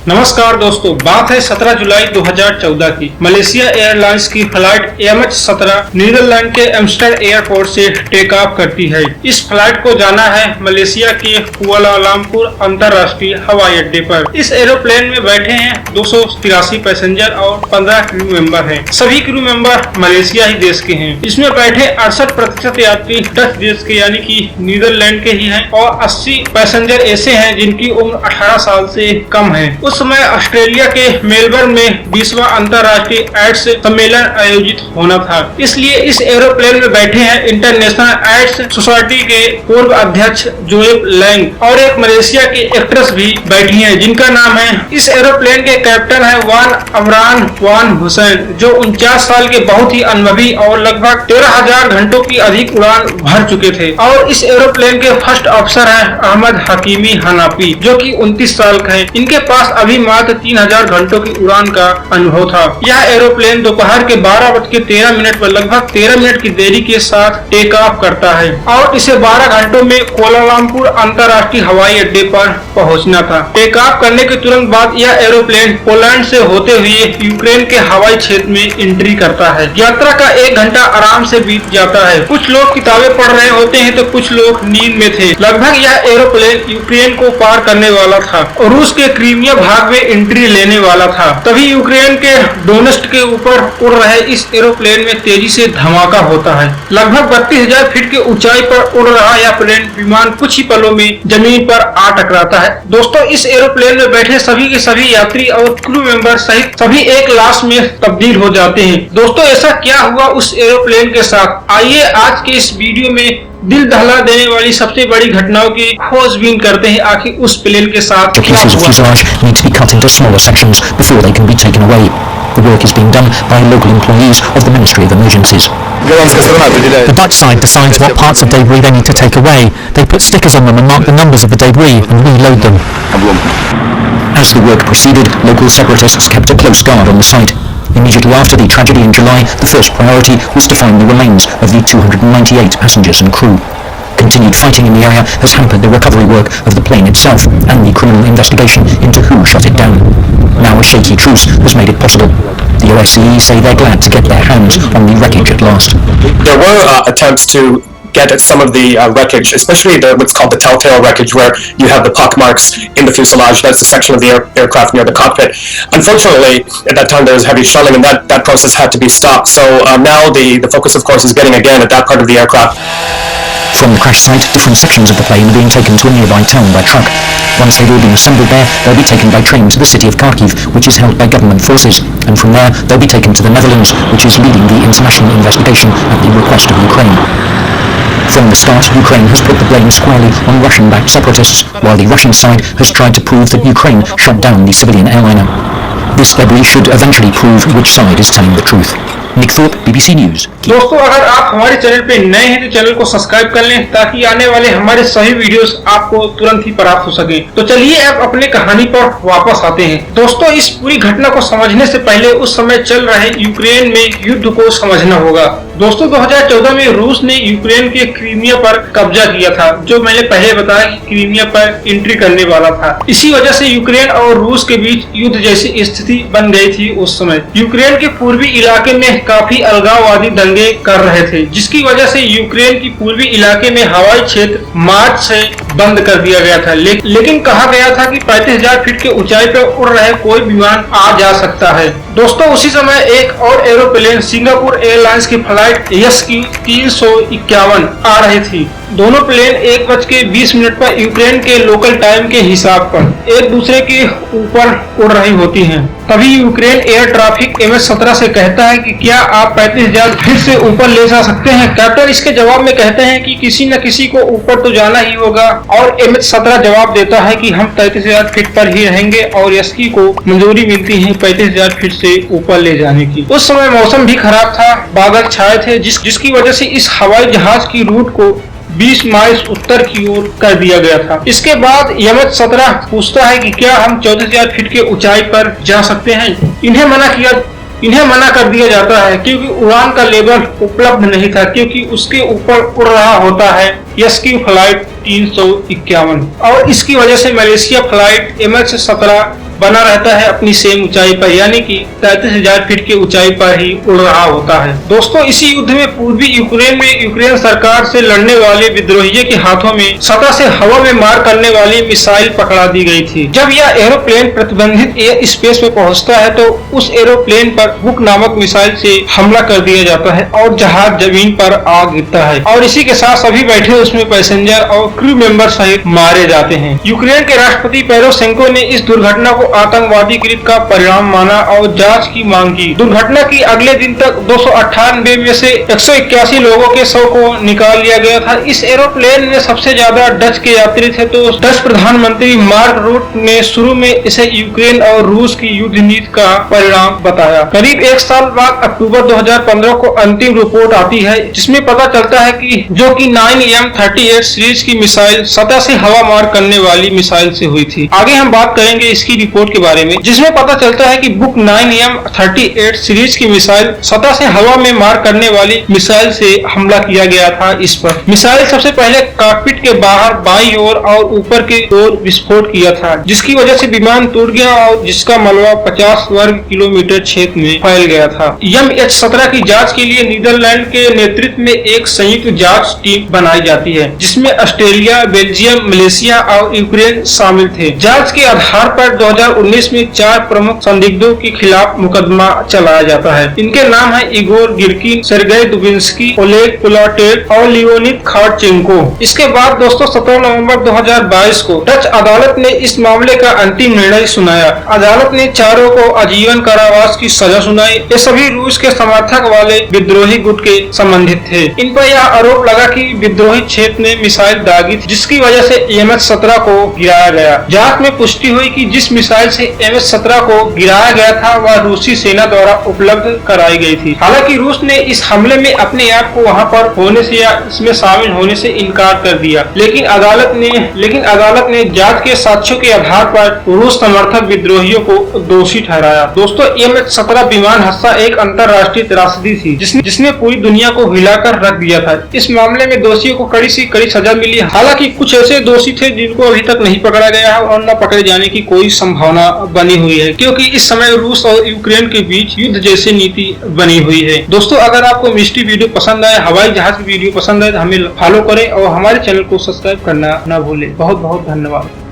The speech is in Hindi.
नमस्कार दोस्तों, बात है 17 जुलाई 2014 की। मलेशिया एयरलाइंस की फ्लाइट MH17 नीदरलैंड के एम्स्टर्डम एयरपोर्ट से टेक ऑफ करती है। इस फ्लाइट को जाना है मलेशिया के कुआलालंपुर अंतर्राष्ट्रीय हवाई अड्डे पर। इस एरोप्लेन में बैठे हैं 283 पैसेंजर और 15 क्रू मेंबर हैं। सभी क्रू मेंबर मलेशिया ही देश के हैं। इसमें बैठे 68% यात्री डच देश के यानी कि नीदरलैंड के ही हैं और 80 पैसेंजर ऐसे हैं जिनकी उम्र 18 साल से कम है। उस समय ऑस्ट्रेलिया के मेलबर्न में 20वां अंतर्राष्ट्रीय एड्स सम्मेलन आयोजित होना था, इसलिए इस एरोप्लेन में बैठे हैं इंटरनेशनल एड्स सोसाइटी के पूर्व अध्यक्ष जोएब लैंग और एक मलेशिया की एक्ट्रेस भी बैठी हैं जिनका नाम है। इस एरोप्लेन के कैप्टन है वान अमरान वान हुसैन, जो 49 साल के बहुत ही अनुभवी और लगभग 13,000 घंटों की अधिक उड़ान भर चुके थे। और इस एरोप्लेन के फर्स्ट ऑफिसर है अहमद हकीमी हनाफी, जो कि 29 साल का है। इनके पास अभी मात्र 3,000 घंटों की उड़ान का अनुभव था। यह एरोप्लेन दोपहर के 12:13 पर लगभग 13 मिनट की देरी के साथ टेक ऑफ करता है और इसे 12 घंटों में कुआलालंपुर अंतर्राष्ट्रीय हवाई अड्डे पर पहुंचना था। टेक ऑफ करने के तुरंत बाद यह एरोप्लेन पोलैंड से होते हुए यूक्रेन के हवाई क्षेत्र में एंट्री करता है। यात्रा का 1 घंटा आराम से बीत जाता है। कुछ लोग किताबें पढ़ रहे होते हैं तो कुछ लोग नींद में थे। लगभग यह एरोप्लेन यूक्रेन को पार करने वाला था और रूस के क्रीमिया भाग में एंट्री लेने वाला था। तभी यूक्रेन के डोनेट्स्क के ऊपर उड़ रहे इस एरोप्लेन में तेजी से धमाका होता है। लगभग 32,000 फीट की ऊंचाई पर उड़ रहा यह विमान कुछ ही पलों में जमीन पर आ टकराता है। दोस्तों, इस एरोप्लेन में बैठे सभी के सभी यात्री और क्रू मेंबर सहित सभी एक लाश में तब्दील हो जाते हैं। दोस्तों, ऐसा क्या हुआ उस एरोप्लेन के साथ? आइए आज के इस वीडियो में दिल दहला देने वाली सबसे बड़ी घटनाओं की खोजबीन करते हैं। आखिर उस प्लेन के साथ क्या हुआ? Need to be cut into smaller sections before they can be taken away. The work is being done by local employees of the Ministry of Emergencies. The Dutch side decides what parts of debris they need to take away. They put stickers on them and mark the numbers of the debris and reload them. As the work proceeded, local separatists kept a close guard on the site. Immediately after the tragedy in July, the first priority was to find the remains of the 298 passengers and crew. Continued fighting in the area has hampered the recovery work of the plane itself and the criminal investigation into who shot it down. Now a shaky truce has made it possible. The OSCE say they're glad to get their hands on the wreckage at last. There were attempts to get at some of the wreckage, especially what's called the telltale wreckage, where you have the pock marks in the fuselage. That's the section of the aircraft near the cockpit. Unfortunately, at that time there was heavy shelling, and that process had to be stopped. So now the focus, of course, is getting again at that part of the aircraft. From the crash site, different sections of the plane are being taken to a nearby town by truck. Once they've all been assembled there, they'll be taken by train to the city of Kharkiv, which is held by government forces, and from there they'll be taken to the Netherlands, which is leading the international investigation at the request of Ukraine. From the start, Ukraine has put the blame squarely on Russian-backed separatists, while the Russian side has tried to prove that Ukraine shot down the civilian airliner. This debris should eventually prove which side is telling the truth. Nick Thorpe, BBC News. दोस्तों, अगर आप हमारे चैनल पे नए हैं तो चैनल को सब्सक्राइब कर लें ताकि आने वाले हमारे सभी वीडियोस आपको तुरंत ही प्राप्त हो सके। तो चलिए अब अपने कहानी पर वापस आते हैं। दोस्तों, इस पूरी घटना को समझने से पहले उस समय चल रहे यूक्रेन में युद्ध को समझना होगा। दोस्तों, 2014 में रूस ने यूक्रेन के क्रीमिया पर कब्जा किया था, जो मैंने पहले बताया कि क्रीमिया पर एंट्री करने वाला था। इसी वजह से यूक्रेन और रूस के बीच युद्ध जैसी स्थिति बन गई थी। उस समय यूक्रेन के पूर्वी इलाके में काफी अलगाववादी दंगे कर रहे थे, जिसकी वजह से यूक्रेन की पूर्वी इलाके में हवाई क्षेत्र मार्च से बंद कर दिया गया था। लेकिन कहा गया था कि 35,000 फीट के ऊंचाई पर उड़ रहे कोई विमान आ जा सकता है। दोस्तों, उसी समय एक और एरोप्लेन सिंगापुर एयरलाइंस की फ्लाइट SQ-351 आ रही थी। दोनों प्लेन 1:20 पर यूक्रेन के लोकल टाइम के हिसाब पर एक दूसरे के ऊपर उड़ रही होती हैं। तभी यूक्रेन एयर ट्रैफिक MH17 से कहता है कि क्या आप 35,000 फीट से ऊपर ले जा सकते हैं? कैप्टन इसके जवाब में कहते हैं कि किसी न किसी को ऊपर तो जाना ही होगा और MH17 जवाब देता है कि हम 33,000 फीट पर ही रहेंगे और SQ को मंजूरी मिलती है 35,000 फीट से ऊपर ले जाने की। उस समय मौसम भी खराब था, बादल छाए थे, जिसकी वजह से इस हवाई जहाज की रूट को 20 माइल उत्तर की ओर कर दिया गया था। इसके बाद MH17 पूछता है कि क्या हम 34,000 फीट के ऊंचाई पर जा सकते हैं? इन्हें मना कर दिया जाता है क्योंकि उड़ान का लेवल उपलब्ध नहीं था, क्योंकि उसके ऊपर उड़ रहा होता है SQ फ्लाइट 351 और इसकी वजह से मलेशिया फ्लाइट MH17 बना रहता है अपनी सेम ऊंचाई पर, यानी कि 33,000 फीट की ऊंचाई पर ही उड़ रहा होता है। दोस्तों, इसी युद्ध में पूर्वी यूक्रेन में यूक्रेन सरकार से लड़ने वाले विद्रोहियों के हाथों में सतह से हवा में मार करने वाली मिसाइल पकड़ा दी गई थी। जब यह एरोप्लेन प्रतिबंधित एयर स्पेस में पहुंचता है तो उस एरोप्लेन पर बुक नामक मिसाइल से हमला कर दिया जाता है और जहाज जमीन पर आ गिरता है और इसी के साथ सभी बैठे उसमें पैसेंजर और क्रू मेंबर सहित मारे जाते हैं। यूक्रेन के राष्ट्रपति पेरोशेंको ने इस दुर्घटना को आतंकवादी कृत्य का परिणाम माना और जांच की मांग की। दुर्घटना की अगले दिन तक 298 में से 181 लोगों के शव को निकाल लिया गया था। इस एरोप्लेन में सबसे ज्यादा डच के यात्री थे, तो डच प्रधानमंत्री मार्क रूट ने शुरू में इसे यूक्रेन और रूस की युद्ध नीति का परिणाम बताया। करीब एक साल बाद अक्टूबर 2015 को अंतिम रिपोर्ट आती है, जिसमें पता चलता है कि जो कि 9M38 सीरीज की मिसाइल सतह से हवा मार करने वाली मिसाइल से हुई थी। आगे हम बात करेंगे इसकी रिपोर्ट के बारे में, जिसमें पता चलता है कि बुक 9M38 सीरीज की मिसाइल सतह से हवा में मार करने वाली मिसाइल से हमला किया गया था। इस पर मिसाइल सबसे पहले कॉकपिट के बाहर बाईं ओर और ऊपर की ओर विस्फोट किया था, जिसकी वजह से विमान टूट गया और जिसका मलबा 50 वर्ग किलोमीटर क्षेत्र में फैल गया था। MH17 की जांच के लिए नीदरलैंड के नेतृत्व में एक संयुक्त जांच टीम बनाई जाती है, जिसमें ऑस्ट्रेलिया, बेल्जियम, मलेशिया और यूक्रेन शामिल थे। जांच के आधार पर 2019 में 4 प्रमुख संदिग्धों के खिलाफ मुकदमा चलाया जाता है। इनके नाम है इगोर गिरकिन, सेर्गेई दुबिंस्की, ओलेग पुलाटेव और लियोनिद खारचेंको। इसके बाद दोस्तों 17 नवंबर 2022 को डच अदालत ने इस मामले का अंतिम निर्णय सुनाया। अदालत ने चारों को आजीवन कारावास की सजा सुनाई। ये सभी रूस के समर्थक वाले विद्रोही गुट के संबंधित थे। इन पर यह आरोप लगा कि विद्रोही क्षेत्र में मिसाइल दागी थी, जिसकी वजह से MH17 को गिराया गया। जांच में पुष्टि हुई कि जिस मिसाइल से MH17 को गिराया गया था वह रूसी सेना द्वारा उपलब्ध कराई गई थी। हालांकि रूस ने इस हमले में अपने आप को वहां पर होने से या इसमें शामिल होने से इनकार कर दिया, लेकिन अदालत ने जांच के साक्ष्यों के आधार पर रूस समर्थक विद्रोहियों को दोषी ठहराया। दोस्तों, MH17 विमान हादसा एक अंतर्राष्ट्रीय त्रासदी थी, जिसने पूरी दुनिया को हिलाकर रख दिया था। इस मामले में दोषियों को कड़ी से कड़ी सजा मिली। हालांकि कुछ ऐसे दोषी थे जिनको अभी तक नहीं पकड़ा गया है और न पकड़े जाने की कोई संभावना बनी हुई है, क्योंकि इस समय रूस और यूक्रेन के बीच युद्ध जैसी नीति बनी हुई है। दोस्तों, अगर आपको मिस्ट्री वीडियो पसंद आए, हवाई जहाज की वीडियो पसंद आए तो हमें फॉलो करें और हमारे चैनल को सब्सक्राइब करना न भूलें। बहुत बहुत धन्यवाद।